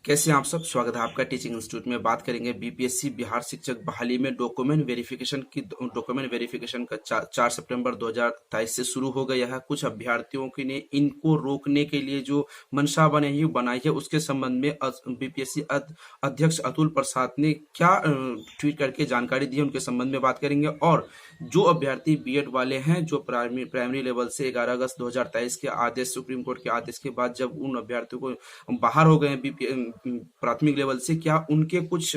कैसे हैं आप सब। स्वागत है आपका टीचिंग इंस्टीट्यूट में। बात करेंगे बीपीएससी बिहार शिक्षक बहाली में डॉक्यूमेंट वेरिफिकेशन का 4 सितंबर 2023 से शुरू हो गया है। कुछ अभ्यर्थियों के ने इनको रोकने के लिए जो मंशा बनाई है उसके संबंध में बीपीएससी अध्यक्ष अतुल प्रसाद ने क्या ट्वीट करके जानकारी दी है, उनके संबंध में बात करेंगे। और जो अभ्यर्थी बीएड वाले हैं जो प्राइमरी लेवल से 11 अगस्त 2023 के आदेश, सुप्रीम कोर्ट के आदेश के बाद जब उन अभ्यर्थियों को बाहर हो गए हैं प्राथमिक लेवल से, क्या उनके कुछ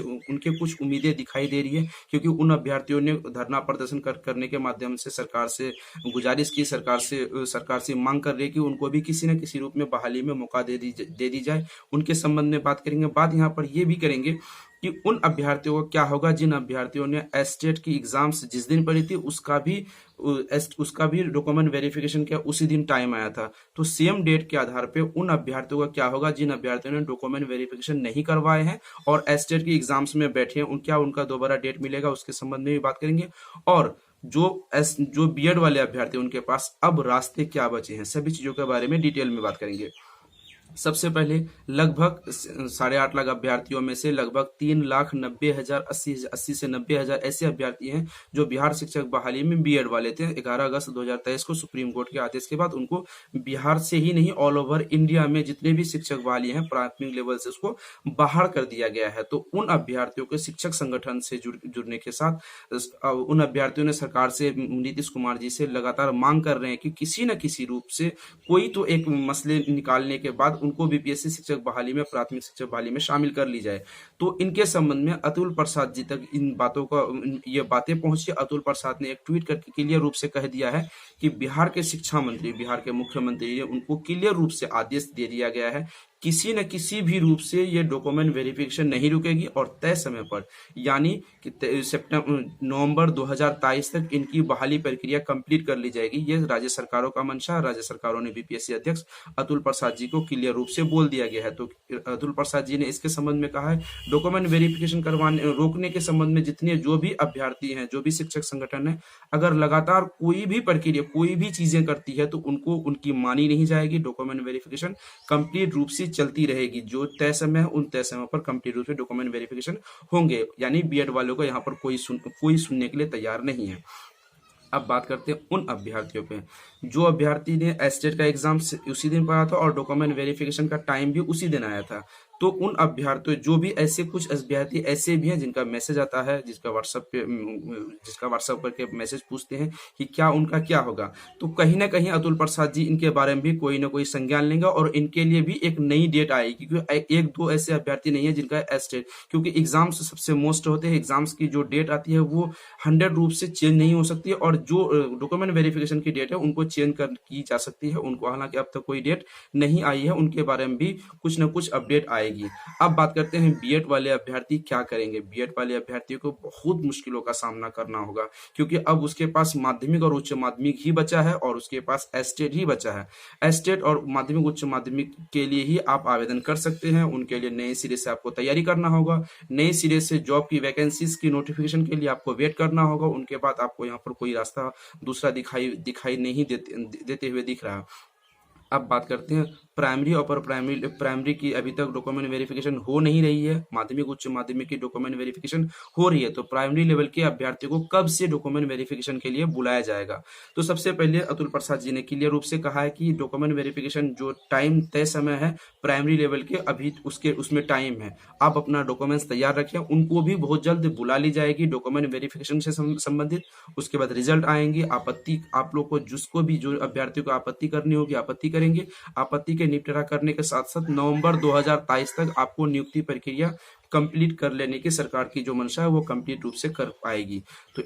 उम्मीदें दिखाई दे रही है? क्योंकि उन अभ्यर्थियों ने धरना प्रदर्शन करने के माध्यम से सरकार से गुजारिश की, सरकार से मांग कर रही है कि उनको भी किसी न किसी रूप में बहाली में मौका दे दी जाए। उनके संबंध में बात करेंगे। बात यहाँ पर यह भी करेंगे कि उन अभ्यर्थियों को क्या होगा जिन अभ्यर्थियों ने एस्टेट की एग्जाम्स जिस दिन पढ़ी थी उसका भी डॉक्यूमेंट वेरिफिकेशन का उसी दिन टाइम आया था। तो सेम डेट के आधार पे उन अभ्यर्थियों का क्या होगा जिन अभ्यर्थियों ने डॉक्यूमेंट वेरिफिकेशन नहीं करवाए हैं और एस्टेट की एग्जाम्स में बैठे हैं, क्या उनका दोबारा डेट मिलेगा, उसके संबंध में भी बात करेंगे। और जो बीएड वाले अभ्यर्थी उनके पास अब रास्ते क्या बचे हैं, सभी चीजों के बारे में डिटेल में बात करेंगे। सबसे पहले लगभग 8.5 लाख अभ्यर्थियों में से लगभग 3,90,000 80 से 90,000 ऐसे अभ्यर्थी हैं जो बिहार शिक्षक बहाली में बीएड वाले थे। 11 अगस्त 2023 को सुप्रीम कोर्ट के आदेश के बाद उनको बिहार से ही नहीं ऑल ओवर इंडिया में जितने भी शिक्षक बहाली हैं प्राथमिक लेवल से उसको बाहर कर दिया गया है। तो उन अभ्यर्थियों के शिक्षक संगठन से जुड़ने के साथ उन अभ्यर्थियों ने सरकार से, नीतीश कुमार जी से लगातार मांग कर रहे हैं कि किसी न किसी रूप से कोई तो एक मसले निकालने के बाद उनको बीपीएससी शिक्षक बहाली में, प्राथमिक शिक्षक बहाली में शामिल कर ली जाए। तो इनके संबंध में अतुल प्रसाद जी तक इन बातों का ये बातें पहुंची। अतुल प्रसाद ने एक ट्वीट करके क्लियर रूप से कह दिया है कि बिहार के शिक्षा मंत्री, बिहार के मुख्यमंत्री ने उनको क्लियर रूप से आदेश दे दिया गया है किसी न किसी भी रूप से ये डॉक्यूमेंट वेरिफिकेशन नहीं रुकेगी और तय समय पर यानी कि नवंबर 2023 तक इनकी बहाली प्रक्रिया कंप्लीट कर ली जाएगी। ये राज्य सरकारों का मंशा, राज्य सरकारों ने बीपीएससी अध्यक्ष अतुल प्रसाद जी को क्लियर रूप से बोल दिया गया है। तो अतुल प्रसाद जी ने इसके संबंध में कहा है डॉक्यूमेंट वेरिफिकेशन रोकने के संबंध में जितने जो भी अभ्यर्थी हैं, जो भी शिक्षक संगठन है, अगर लगातार कोई भी प्रक्रिया, कोई भी चीजें करती है तो उनको उनकी मानी नहीं जाएगी। डॉक्यूमेंट वेरिफिकेशन कंप्लीट रूप से चलती रहेगी। जो तय समय है उन तय समय पर कंप्लीट रूप से डॉक्यूमेंट वेरिफिकेशन होंगे। यानी बीएड वालों को यहाँ पर कोई सुनने के लिए तैयार नहीं है। अब बात करते हैं उन अभ्यर्थियों पे जो अभ्यर्थी ने एस्टेट का एग्जाम उसी दिन पढ़ा था और डॉक्यूमेंट वेरिफिकेशन का टाइम भी उसी दिन आया था। तो उन अभ्यर्थियों, जो भी ऐसे कुछ अभ्यर्थी ऐसे भी हैं जिनका मैसेज आता है, जिसका व्हाट्सएप करके मैसेज पूछते हैं कि क्या उनका क्या होगा, तो कहीं ना कहीं अतुल प्रसाद जी इनके बारे में भी कोई ना कोई संज्ञान लेंगे और इनके लिए भी एक नई डेट आएगी। क्योंकि एक दो ऐसे अभ्यर्थी नहीं है जिनका एस्टेट, क्योंकि एग्जाम्स सबसे मोस्ट होते हैं, एग्जाम्स की जो डेट आती है वो 100 रूप से चेंज नहीं हो सकती है और जो डॉक्यूमेंट वेरिफिकेशन की डेट है उनको चेंज की जा सकती है। उनको हालांकि अब तक कोई डेट नहीं आई है, उनके बारे में भी कुछ ना कुछ अपडेट आएगी। अब बात करते हैं बीएड वाले अभ्यर्थी क्या करेंगे। बीएड वाले अभ्यर्थियों को बहुत मुश्किलों का सामना करना होगा क्योंकि अब उसके पास माध्यमिक और उच्च माध्यमिक ही बचा है और उसके पास एस्टेट ही बचा है। एस्टेट और माध्यमिक, उच्च माध्यमिक के लिए ही आप आवेदन कर सकते हैं। उनके लिए नए सिरे से आपको तैयारी करना होगा, नए सिरे से जॉब की वैकेंसीज की नोटिफिकेशन के लिए आपको वेट करना होगा। उनके बाद आपको यहाँ पर कोई रास्ता दूसरा दिखाई नहीं देते हुए दिख रहा। अब बात करते हैं प्राइमरी और प्राइमरी की अभी तक डॉक्यूमेंट वेरिफिकेशन हो नहीं रही है। माध्यमिक, उच्च माध्यमिक की डॉक्यूमेंट वेरिफिकेशन हो रही है। तो प्राइमरी लेवल के अभ्यर्थियों को कब से डॉक्यूमेंट वेरिफिकेशन के लिए बुलाया जाएगा? तो सबसे पहले अतुल प्रसाद जी ने क्लियर रूप से कहा है कि डॉक्यूमेंट वेरिफिकेशन जो टाइम तय समय है प्राइमरी लेवल के, अभी उसमें टाइम है। आप अपना डॉक्यूमेंट्स तैयार रखें, उनको भी बहुत जल्द बुला ली जाएगी डॉक्यूमेंट वेरिफिकेशन से संबंधित। उसके बाद रिजल्ट आएंगे। आपत्ति, आप लोग को जो अभ्यर्थियों को आपत्ति करनी होगी आपत्ति करेंगे। आपत्ति के निपटारा करने के साथ साथ नवंबर 2023 तक आपको नियुक्ति प्रक्रिया कंप्लीट कर लेने की सरकार की जो मंशा है वो कंप्लीट रूप से कर पाएगी। तो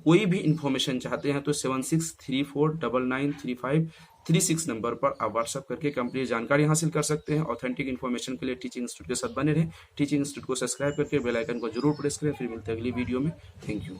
कोई भी इंफॉर्मेशन चाहते हैं तो 7634993536 नंबर पर आप व्हाट्सएप करके कंप्लीट जानकारी हासिल कर सकते हैं। ऑथेंटिक इन्फॉर्मेशन के लिए टीचिंग इंस्टीट्यूट के साथ बने रहें। टीचिंग इंस्टीट्यूट को सब्सक्राइब करके बेल आइकन को जरूर प्रेस करें। फिर मिलते हैं अगली वीडियो में। Thank you.